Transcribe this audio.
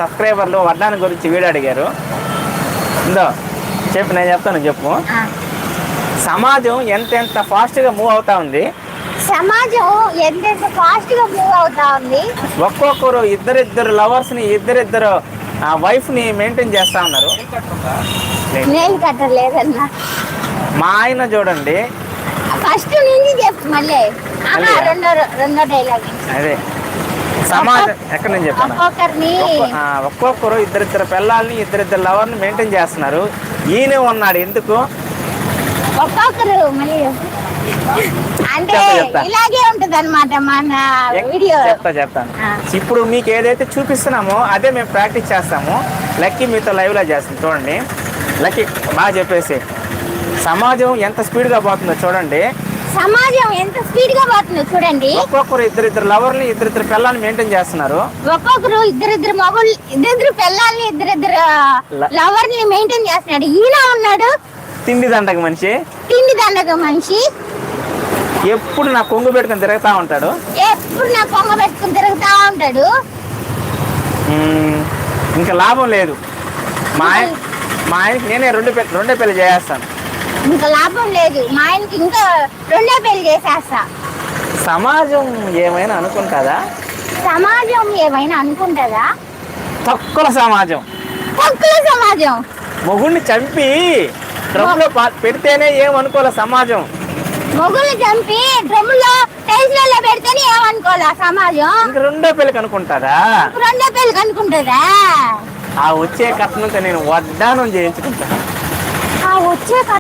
సబ్స్క్రైబర్లు వడ్డానం గురించి వీడియో అడిగారు. ఇందో చెప్పు, నేను చెప్తాను, చెప్పు. సమాజం ఎంత ఫాస్ట్గా మూవ్ అవుతా ఉంది. సమాజం ఎంత ఫాస్ట్గా మూవ్ అవుతా ఉంది. ఒక్కొక్కరు ఇద్దరిద్దరు లవర్స్ని, ఇద్దరిద్దరు వైఫ్ని మెయింటైన్ చేస్తా ఉన్నారు. నేను కట్టలేదన్నా. మా ఆయన చూడండి, ఫస్ట్ నుంచి చెప్పు మళ్ళీ రెండో డైలాగ్. అదే సమాజం ఎక్కడ నేను చెప్పాను. ఒక్కొక్కరు ఇద్దరిద్దరు పిల్లల్ని, ఇద్దరిద్దరు లవర్ని మెయింటైన్ చేస్తున్నారు. ఈయనే ఉన్నాడు ఎందుకు? ఒక్కొక్కరు మళ్ళీ అంటే ఇలాగే ఉంటది అనమాట మన వీడియో. చెప్తాను. ఇప్పుడు మీకు ఏదైతే చూపిస్తున్నామో అదే మేము ప్రాక్టీస్ చేస్తాము. లక్కీ మీతో లైవ్లో చేస్తాం. చూడండి లక్కీ, బాగా చెప్పేసి. సమాజం ఎంత స్పీడ్గా పోతుందో చూడండి. సమాజం ఎంత స్పీడ్ గా పోతుందో చూడండి. ఒక్కొక్కరు ఇద్దరిద్దరు లవర్ని, ఇద్దరిద్దరు పిల్లల్ని మెయింటైన్ చేస్తున్నారు. ఒక్కొక్కరు ఇద్దరిద్దరు మగళ్ళు, ఇద్దరిద్దరు పిల్లల్ని, ఇద్దరిద్దరు లవర్ని మెయింటైన్ చేస్తున్నాడు. ఈయన ఉన్నాడు తిండి దండగ మనిషి. తిండి దండగ మనిషి. ఎప్పుడు నా కొంగు పెట్టుకుని తిరుగుతా ఉంటాడు. ఇంకా లాభం లేదు. మా ఆయనకి నేనే రెండే పెళ్లి చేస్తాను. ఇంకా లాభం లేదు. మా ఆయనకి ఇంకా రెండే పెళ్లి చేసేస్తా. సమాజం ఏమైనా అనుకుంటుందా? సమాజం ఏమైనా అనుకుంటుందా? తక్కువ సమాజం. మొగుడిని చంపి డ్రమ్లో పెడితేనే ఏమనుకోలే సమాజం. మొగుల్ని చంపి డ్రమ్లో టైల్స్లలో పెడితేనే ఏమనుకోలే సమాజం. ఇంకా రెండో పెళ్లికి అనుకుంటుందా? ఆ వచ్చే కట్నంతో నేను వడ్డానం చేయించుకుంటాను.